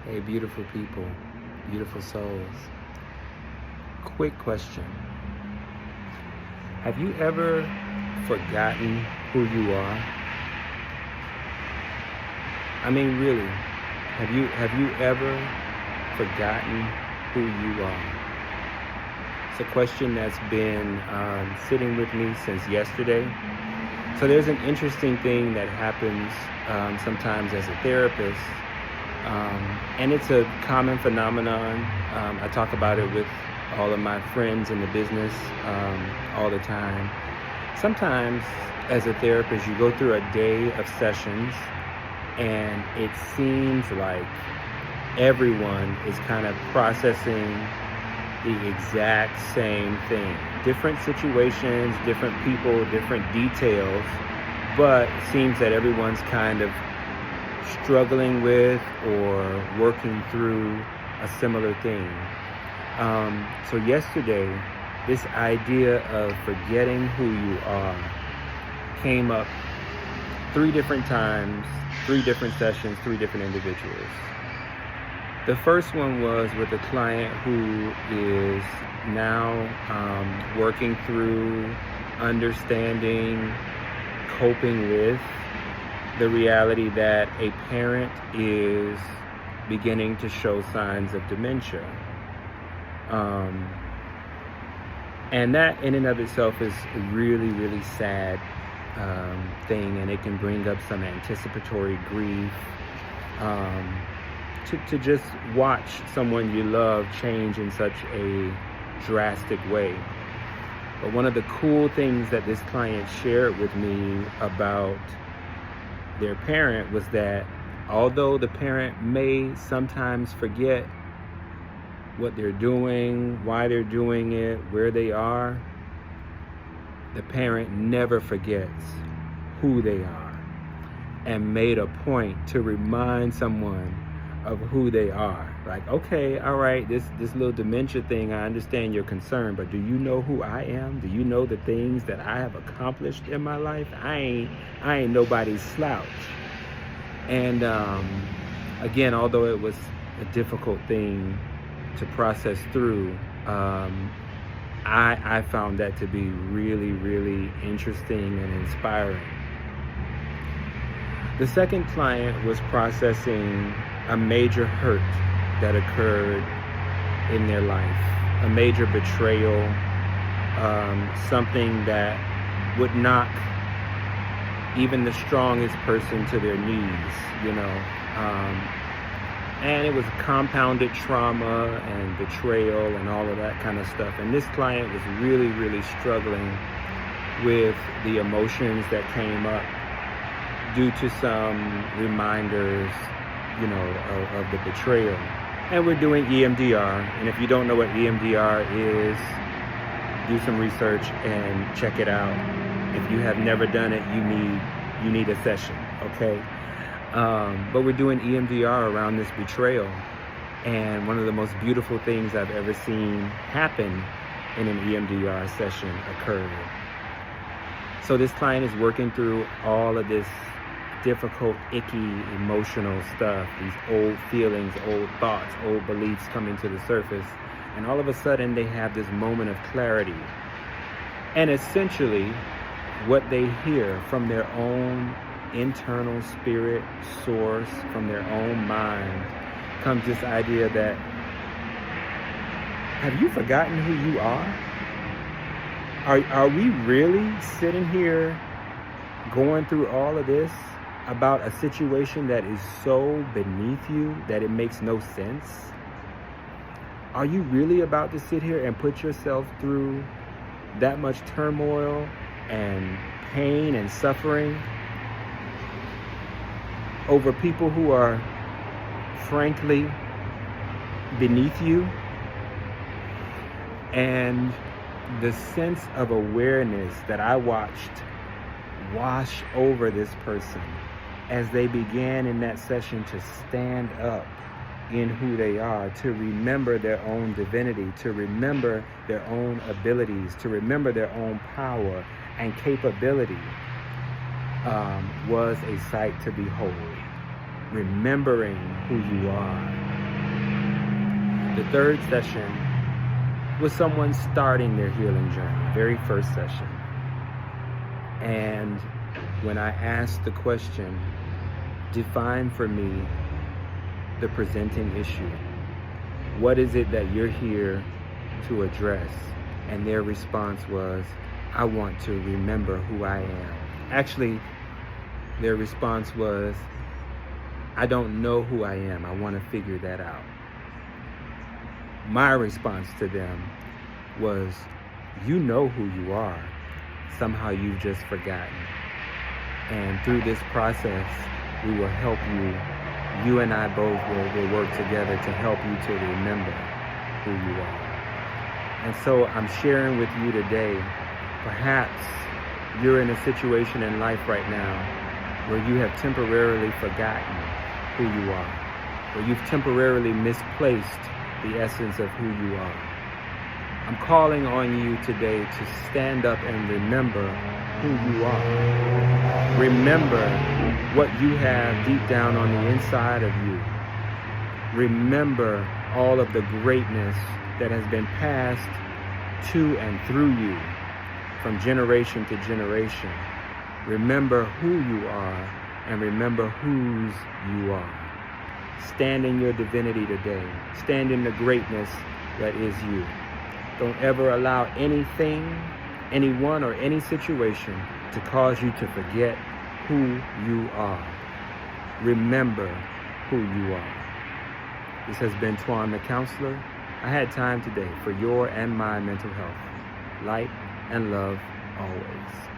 Hey, beautiful people, beautiful souls. Quick question. Have you ever forgotten who you are? I mean, really, have you ever forgotten who you are? It's a question that's been sitting with me since yesterday. So there's an interesting thing that happens sometimes as a therapist, and it's a common phenomenon. I talk about it with all of my friends in the business all the time. Sometimes, as a therapist, you go through a day of sessions, and it seems like everyone is kind of processing the exact same thing. Different situations, different people, different details, but it seems that everyone's kind of struggling with or working through a similar thing. So yesterday, this idea of forgetting who you are came up 3 different times, 3 different sessions, 3 different individuals. The first one was with a client who is now working through understanding, coping with the reality that a parent is beginning to show signs of dementia. Um, and that in and of itself is a really, really sad thing, and it can bring up some anticipatory grief. Um, to just watch someone you love change in such a drastic way. But one of the cool things that this client shared with me about their parent was that although the parent may sometimes forget what they're doing, why they're doing it, where they are, the parent never forgets who they are and made a point to remind someone of who they are. Like, okay, all right, this little dementia thing, I understand your concern, but do you know who I am? Do you know the things that I have accomplished in my life? I ain't nobody's slouch. And again, although it was a difficult thing to process through, I found that to be really, really interesting and inspiring. The second client was processing a major hurt that occurred in their life, a major betrayal, something that would knock even the strongest person to their knees, you know. And it was compounded trauma and betrayal and all of that kind of stuff. And this client was really, really struggling with the emotions that came up due to some reminders, you know, of the betrayal. And we're doing EMDR. And if you don't know what EMDR is, do some research and check it out. If you have never done it, you need a session, okay? But we're doing EMDR around this betrayal. And one of the most beautiful things I've ever seen happen in an EMDR session occurred. So this client is working through all of this difficult, icky, emotional stuff, these old feelings, old thoughts, old beliefs coming to the surface. And all of a sudden they have this moment of clarity. And essentially what they hear from their own internal spirit source, from their own mind, comes this idea that, have you forgotten who you are? Are we really sitting here going through all of this about a situation that is so beneath you that it makes no sense? Are you really about to sit here and put yourself through that much turmoil and pain and suffering over people who are frankly beneath you? And the sense of awareness that I watched wash over this person as they began in that session to stand up in who they are, to remember their own divinity, to remember their own abilities, to remember their own power and capability, was a sight to behold. Remembering who you are The third session was someone starting their healing journey, very first session. And when I asked the question, define for me the presenting issue. What is it that you're here to address? And their response was, I want to remember who I am. Actually, their response was, I don't know who I am. I want to figure that out. My response to them was, you know who you are. Somehow you've just forgotten. And through this process, we will help you. You and I both will work together to help you to remember who you are. And so I'm sharing with you today, perhaps you're in a situation in life right now where you have temporarily forgotten who you are, where you've temporarily misplaced the essence of who you are. I'm calling on you today to stand up and remember who you are. Remember what you have deep down on the inside of you. Remember all of the greatness that has been passed to and through you from generation to generation. Remember who you are and remember whose you are. Stand in your divinity today. Stand in the greatness that is you. Don't ever allow anything, anyone, or any situation to cause you to forget who you are. Remember who you are. This has been Twan the Counselor. I had time today for your and my mental health. Light and love always.